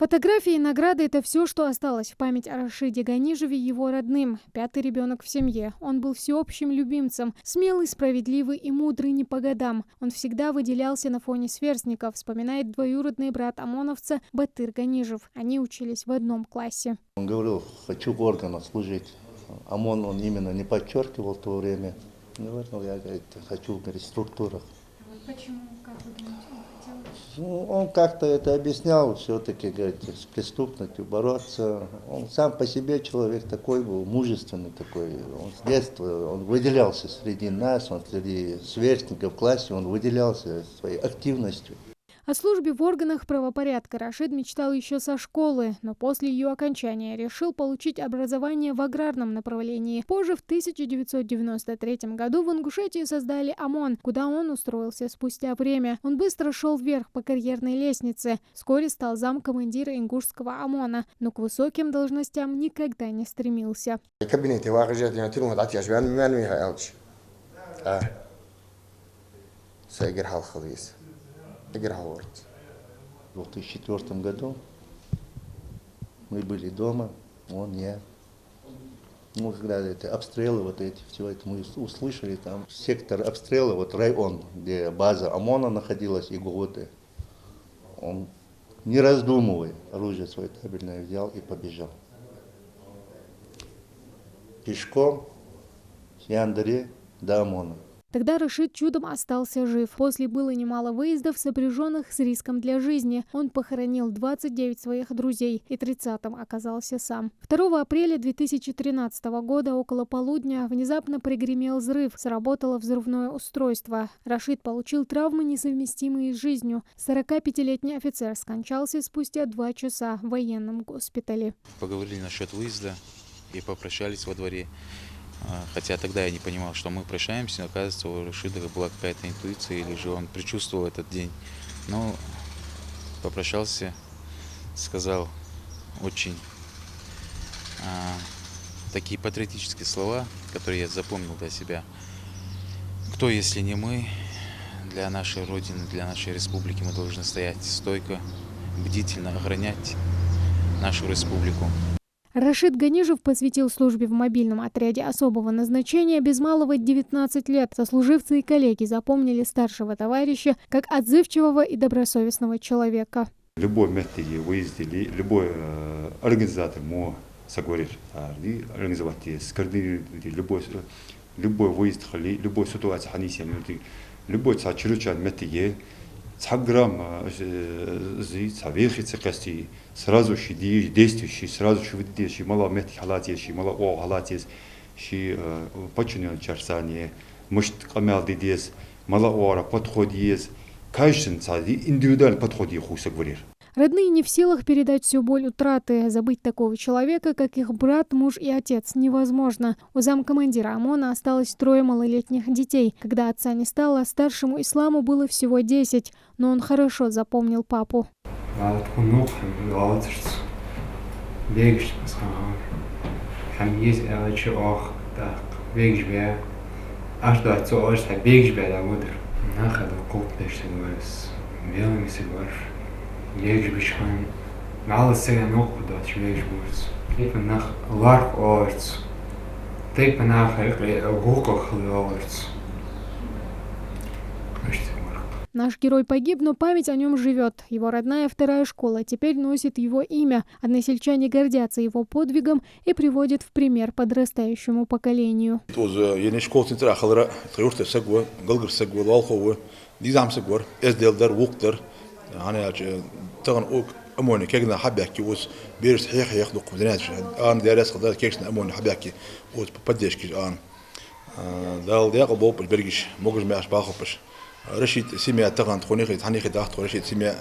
Фотографии и награды – это все, что осталось в память о Рашиде Ганижеве его родным. 5-й ребенок в семье. Он был всеобщим любимцем, смелый, справедливый и мудрый не по годам. Он всегда выделялся на фоне сверстников, вспоминает двоюродный брат ОМОНовца Батыр Ганижев. Они учились в одном классе. Он говорил, хочу в органах служить. ОМОН он именно не подчеркивал в то время. Говорил, я хочу в структурах. Почему? Как вы думаете, он хотел? Ну, он как-то это объяснял, все-таки, говорит, с преступностью бороться. Он сам по себе человек такой был, мужественный такой. Он с детства, он выделялся среди нас, он среди сверстников в классе, он выделялся своей активностью. О службе в органах правопорядка Рашид мечтал еще со школы, но после ее окончания решил получить образование в аграрном направлении. Позже, в 1993 году, в Ингушетии создали ОМОН, куда он устроился спустя время. Он быстро шел вверх по карьерной лестнице. Вскоре стал замкомандира ингушского ОМОНа, но к высоким должностям никогда не стремился. В 2004 году мы были дома, он, я. Ну, когда это обстрелы, вот эти, все это мы услышали, там сектор обстрела, вот район, где база ОМОНа находилась, и Гугуты. Он, не раздумывая, оружие свое табельное взял и побежал. Пешком с Яндаре до ОМОНа. Тогда Рашид чудом остался жив. После было немало выездов, сопряженных с риском для жизни. Он похоронил 29 своих друзей и 30-м оказался сам. 2 апреля 2013 года около полудня внезапно прогремел взрыв. Сработало взрывное устройство. Рашид получил травмы, несовместимые с жизнью. 45-летний офицер скончался спустя 2 часа в военном госпитале. Поговорили насчет выезда и попрощались во дворе. Хотя тогда я не понимал, что мы прощаемся, но оказывается, у Рашида была какая-то интуиция, или же он предчувствовал этот день. Но попрощался, сказал очень такие патриотические слова, которые я запомнил для себя. Кто, если не мы, для нашей Родины, для нашей республики мы должны стоять стойко, бдительно охранять нашу республику. Рашид Ганижев посвятил службе в мобильном отряде особого назначения без малого 19 лет. Сослуживцы и коллеги запомнили старшего товарища как отзывчивого и добросовестного человека. Любой метод выезде, любой организатор может согласиться, организовать любой выезд, любой ситуация, любой чрезвычайный метод. Грамм сразу действующий, сразу выделяющий, мало метки халатиющий, мало о халатис, подчинен чарсание, может камел дидес, мало ора подходиес, качественно индивидуальный подход их говорит. Родные не в силах передать всю боль утраты. Забыть такого человека, как их брат, муж и отец, невозможно. У замкомандира ОМОНа осталось 3 малолетних детей. Когда отца не стало, старшему Исламу было всего 10, но он хорошо запомнил папу. Ježbiškam, malo se je nokudoč vežburs. Taip nach lark orts. Taip nach гуках орts. Наш герой погиб, но память о нем живет. Его родная 2-я школа теперь носит его имя. Односельчане гордятся его подвигом и приводят в пример подрастающему поколению. أموني كأجنا حبيكي وس بيرس حيح يخدق بدناش أنا دارس خدار كيشنا أموني حبيكي وس بديش كيش دال دياق بوب البرجش موجز ما أشباه خبش رشيد سمية تغن تخوني خد حني خد أخت رشيد سمية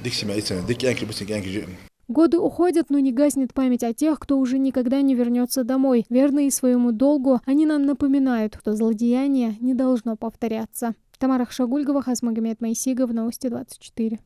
ديك سمية إنسان ديك أنكل بس أنكل. Годы уходят, но не гаснет память о тех, кто уже никогда не вернется домой. Верные своему долгу, они нам напоминают, что злодеяние не должно повторяться. Тамара Хшагульгова, Хасмагомед Майсигов, Новости 24.